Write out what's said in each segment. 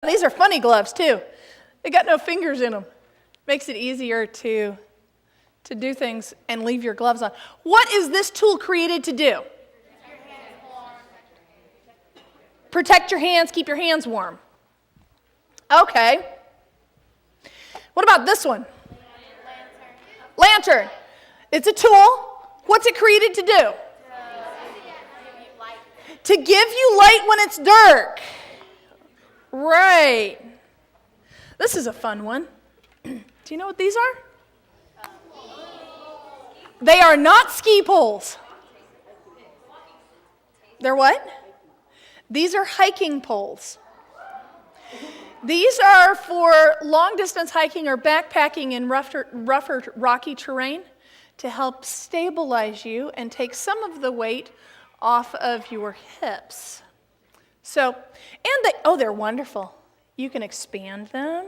These are funny gloves, too. They got no fingers in them. Makes it easier to do things and leave your gloves on. What is this tool created to do? Protect your hands, keep your hands warm. Okay. What about this one? Lantern. It's a tool. What's it created to do? To give you light when it's dark. Right. This is a fun one. Do you know what these are? They are not ski poles. They're what? These are hiking poles. These are for long-distance hiking or backpacking in rougher, rocky terrain to help stabilize you and take some of the weight off of your hips. So, they're wonderful. You can expand them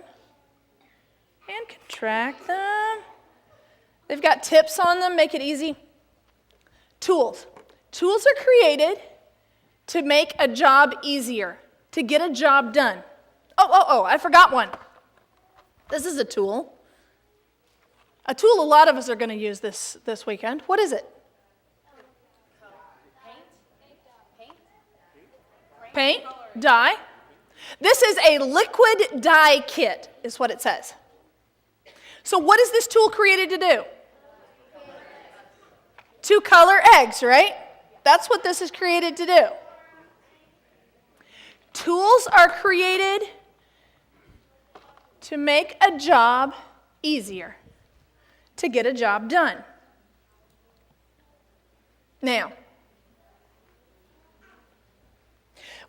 and contract them. They've got tips on them, make it easy. Tools. Tools are created to make a job easier, to get a job done. Oh, I forgot one. This is a tool. A tool a lot of us are going to use this weekend. What is it? Paint, dye. This is a liquid dye kit, is what it says. So what is this tool created to do? To color eggs, right? That's what this is created to do. Tools are created to make a job easier, to get a job done. Now,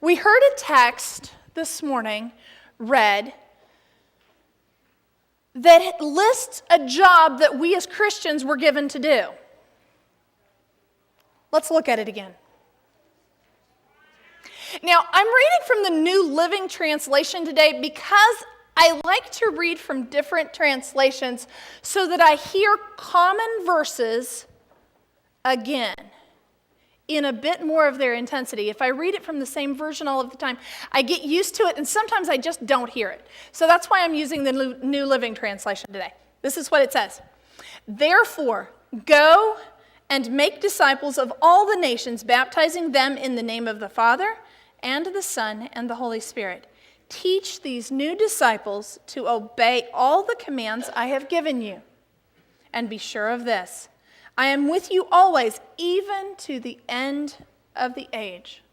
we heard a text this morning read that lists a job that we as Christians were given to do. Let's look at it again. Now, I'm reading from the New Living Translation today because I like to read from different translations so that I hear common verses again in a bit more of their intensity. If I read it from the same version all of the time, I get used to it, and sometimes I just don't hear it. So that's why I'm using the New Living Translation today. This is what it says. Therefore, go and make disciples of all the nations, baptizing them in the name of the Father and the Son and the Holy Spirit. Teach these new disciples to obey all the commands I have given you. And be sure of this, I am with you always, even to the end of the age.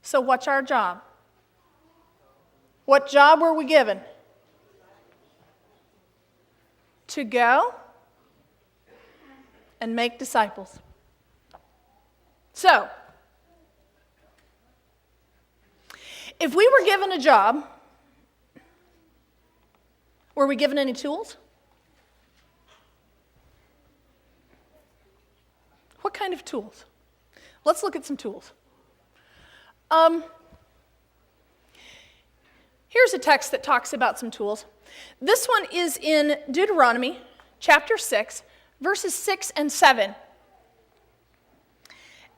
So what's our job? What job were we given? To go and make disciples. So, if we were given a job, were we given any tools? What kind of tools? Let's look at some tools. Here's a text that talks about some tools. This one is in Deuteronomy chapter 6, verses 6 and 7.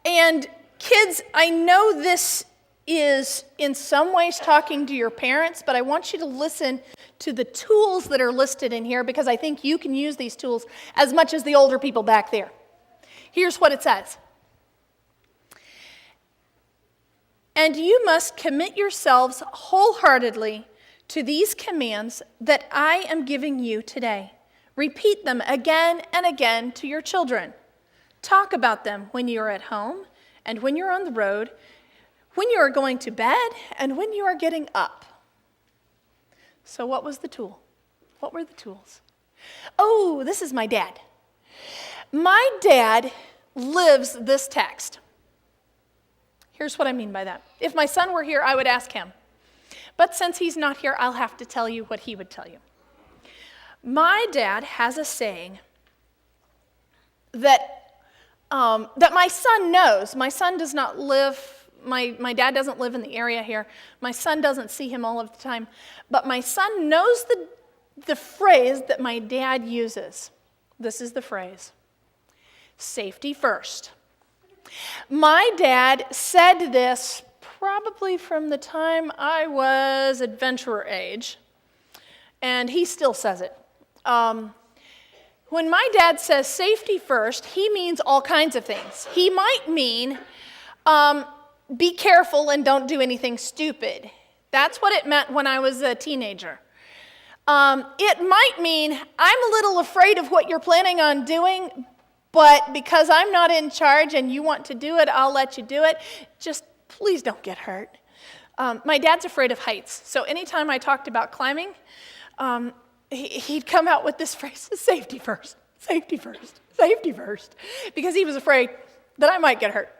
And kids, I know this is in some ways talking to your parents, but I want you to listen to the tools that are listed in here because I think you can use these tools as much as the older people back there. Here's what it says. And you must commit yourselves wholeheartedly to these commands that I am giving you today. Repeat them again and again to your children. Talk about them when you are at home and when you're on the road, when you are going to bed and when you are getting up. So what was the tool? What were the tools? Oh, this is my dad. My dad lives this text. Here's what I mean by that. If my son were here, I would ask him. But since he's not here, I'll have to tell you what he would tell you. My dad has a saying that my son knows. My son does not live, my dad doesn't live in the area here. My son doesn't see him all of the time. But my son knows the phrase that my dad uses. This is the phrase. Safety first. My dad said this probably from the time I was adventurer age, and he still says it. When my dad says safety first, he means all kinds of things. He might mean be careful and don't do anything stupid. That's what it meant when I was a teenager. It might mean I'm a little afraid of what you're planning on doing, but because I'm not in charge and you want to do it, I'll let you do it. Just please don't get hurt. My dad's afraid of heights, so anytime I talked about climbing, he'd come out with this phrase, safety first, safety first, safety first, because he was afraid that I might get hurt.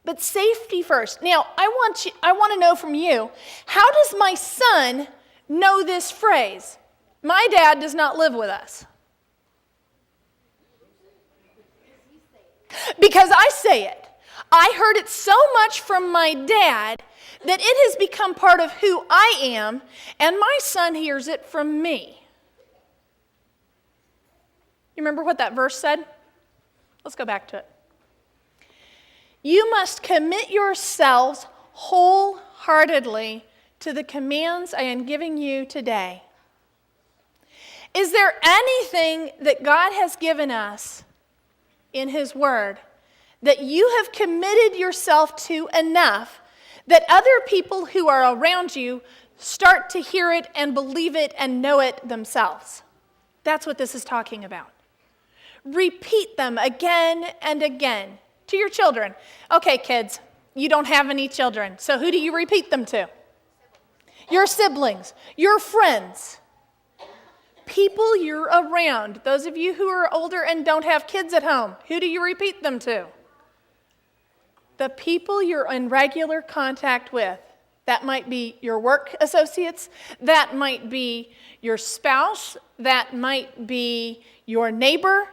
But safety first. Now, I want to know from you, how does my son know this phrase? My dad does not live with us. Because I say it. I heard it so much from my dad that it has become part of who I am, and my son hears it from me. You remember what that verse said? Let's go back to it. You must commit yourselves wholeheartedly to the commands I am giving you today. Is there anything that God has given us in His Word that you have committed yourself to enough that other people who are around you start to hear it and believe it and know it themselves? That's what this is talking about. Repeat them again and again to your children. Okay, kids, you don't have any children, so who do you repeat them to? Your siblings, your friends, people you're around. Those of you who are older and don't have kids at home, who do you repeat them to? The people you're in regular contact with. That might be your work associates, that might be your spouse, that might be your neighbor.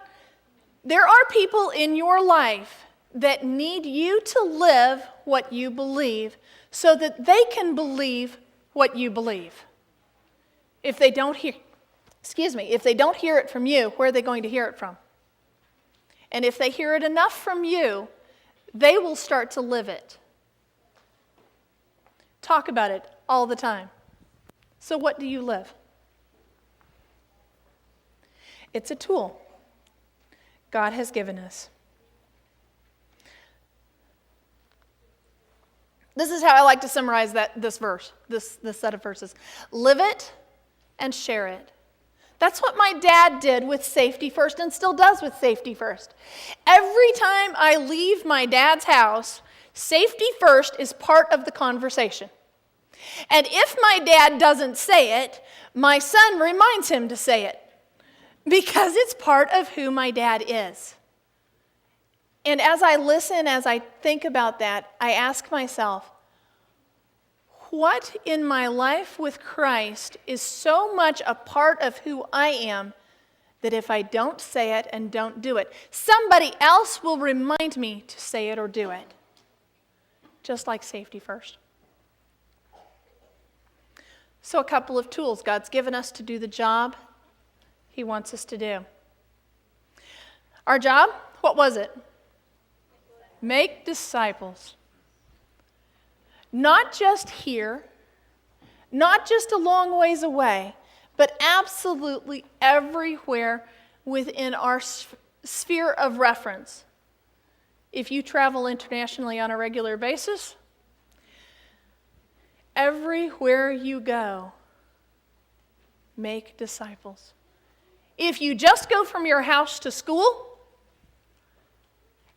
There are people in your life that need you to live what you believe so that they can believe what you believe. If they don't hear it from you, where are they going to hear it from? And if they hear it enough from you, they will start to live it. Talk about it all the time. So what do you live? It's a tool God has given us. This is how I like to summarize this verse, this set of verses. Live it and share it. That's what my dad did with Safety First and still does with Safety First. Every time I leave my dad's house, Safety First is part of the conversation. And if my dad doesn't say it, my son reminds him to say it because it's part of who my dad is. And as I listen, as I think about that, I ask myself, what in my life with Christ is so much a part of who I am that if I don't say it and don't do it, somebody else will remind me to say it or do it? Just like Safety First. So a couple of tools God's given us to do the job He wants us to do. Our job, what was it? Make disciples. Not just here, not just a long ways away, but absolutely everywhere within our sphere of reference. If you travel internationally on a regular basis, everywhere you go, make disciples. If you just go from your house to school,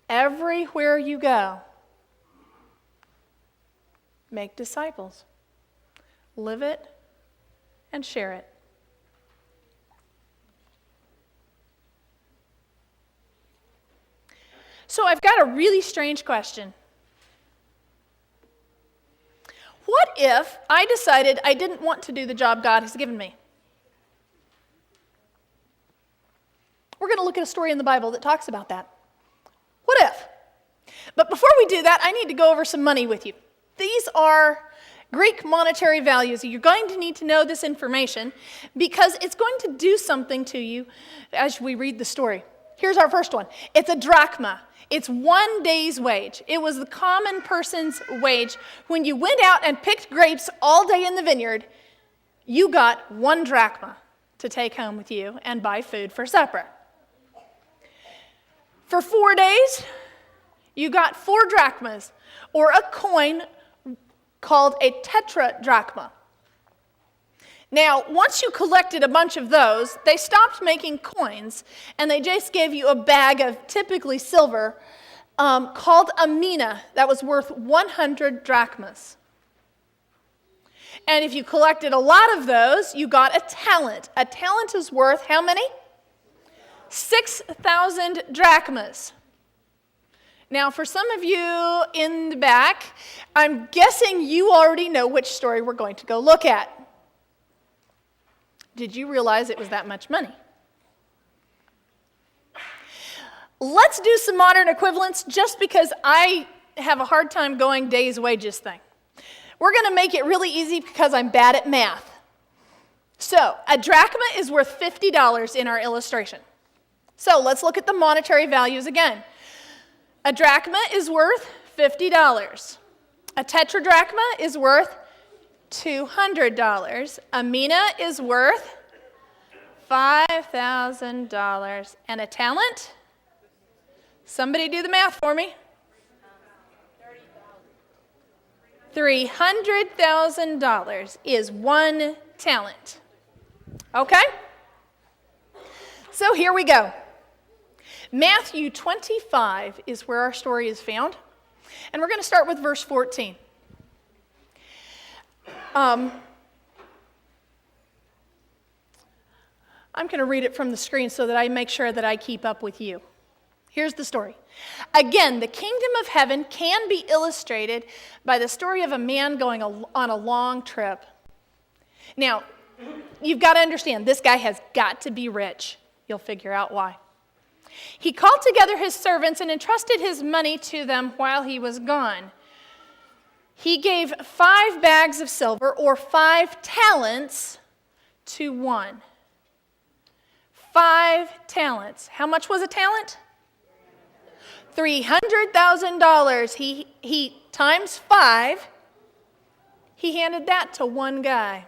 everywhere you go, make disciples. Live it and share it. So I've got a really strange question. What if I decided I didn't want to do the job God has given me? We're going to look at a story in the Bible that talks about that. What if? But before we do that, I need to go over some money with you. These are Greek monetary values. You're going to need to know this information because it's going to do something to you as we read the story. Here's our first one. It's a drachma. It's 1 day's wage. It was the common person's wage. When you went out and picked grapes all day in the vineyard, you got 1 drachma to take home with you and buy food for supper. For 4 days, you got 4 drachmas, or a coin called a tetradrachma. Now, once you collected a bunch of those, they stopped making coins, and they just gave you a bag of typically silver called a mina that was worth 100 drachmas. And if you collected a lot of those, you got a talent. A talent is worth how many? 6,000 drachmas. Now, for some of you in the back, I'm guessing you already know which story we're going to go look at. Did you realize it was that much money? Let's do some modern equivalents just because I have a hard time going days' wages thing. We're going to make it really easy because I'm bad at math. So, a drachma is worth $50 in our illustration. So, let's look at the monetary values again. A drachma is worth $50. A tetradrachma is worth $200. A mina is worth $5,000. And a talent? Somebody do the math for me. $300,000 is 1 talent. Okay? So here we go. Matthew 25 is where our story is found. And we're going to start with verse 14. I'm going to read it from the screen so that I make sure that I keep up with you. Here's the story. Again, the kingdom of heaven can be illustrated by the story of a man going on a long trip. Now, you've got to understand, this guy has got to be rich. You'll figure out why. He called together his servants and entrusted his money to them while he was gone. He gave 5 bags of silver, or 5 talents, to one. 5 talents. How much was a talent? $300,000. He times 5, he handed that to one guy.